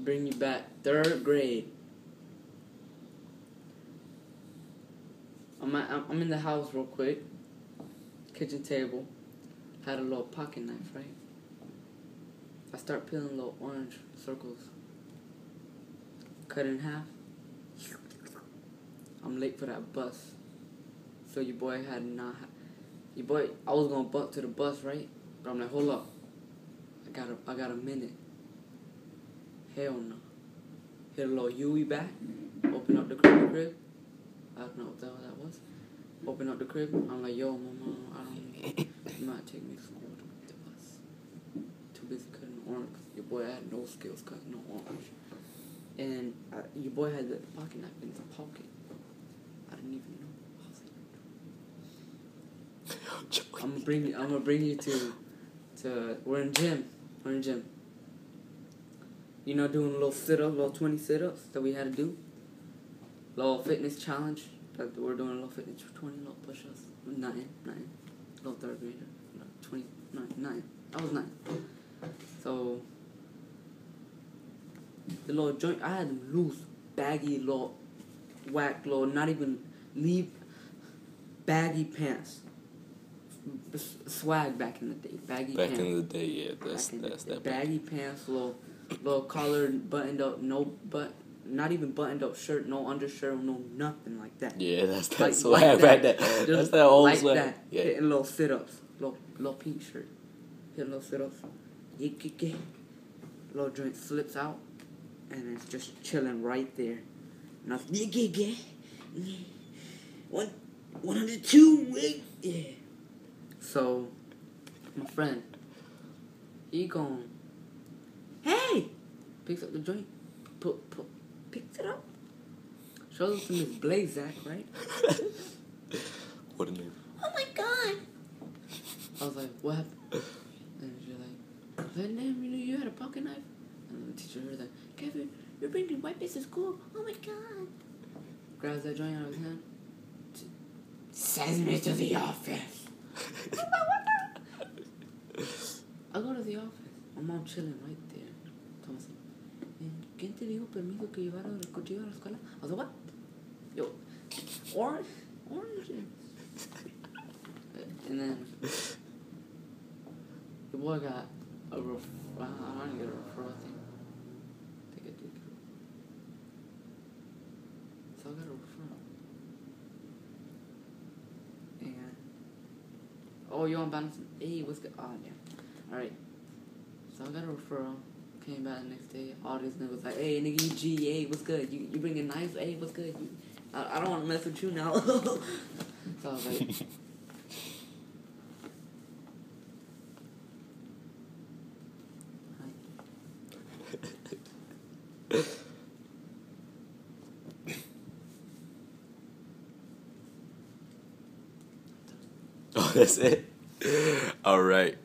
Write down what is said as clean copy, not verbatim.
bring you back. 3rd grade. I'm in the house real quick. Kitchen table. Had a little pocket knife, right? I start peeling little orange circles. Cut in half. I'm late for that bus. So your boy I was gonna butt to the bus, right? But I'm like, hold up. I got a minute. Hell no. Hit a little Yui back. Open up the crib. I don't know what the hell that was. Open up the crib. I'm like, yo, mama, you might take me to school with the bus. Too busy cutting orange. Your boy had no skills cutting no orange. And your boy had the pocket knife in his pocket. I didn't even know. I was like, I'm gonna bring you to we're in gym. You know, doing a little sit-ups, little 20 sit-ups that we had to do. Little fitness challenge that we're doing. A little fitness 20 little push-ups. 9. Little 3rd grader. 9. I was 9. So the little joint, I had them loose, baggy, little whack, little not even baggy pants. Swag back in the day. Baggy pants. Back in the day, yeah. That's that. Baggy pants, little collared, buttoned up, not even buttoned up shirt, no undershirt, no nothing like that. Yeah, that's that like, swag like right there. That's that old like swag. That. Yeah. Hitting little sit-ups, little pink shirt, hitting little sit-ups. Little joint slips out, and it's just chilling right there. And I was 102, yeah. So my friend, he gone. Hey, picks up the joint, picks it up, shows it to Miss Blazak, right? What a name. Oh my god! I was like, what happened? And she's like, that name, you had a pocket knife? And the teacher heard that. Kevin, you're bringing white bitches to school? Oh my god! Grabs that joint out of his hand. Sends me to the office. I go to the office. My mom chilling right there. Thomas, ¿quién te dijo permiso que llevara el cuchillo a la escuela? I was like, what? Yo, orange. And then the boy got a I don't get a referral thing. Take it. So I got a referral. And oh, you on balance? Hey, what's good? Oh yeah. All right. So I got a referral. Came back the next day. All these niggas like, hey nigga, you G, hey, what's good? You bringing knives? Hey, what's good? I don't want to mess with you now. So I was like. Oh, that's it? All right.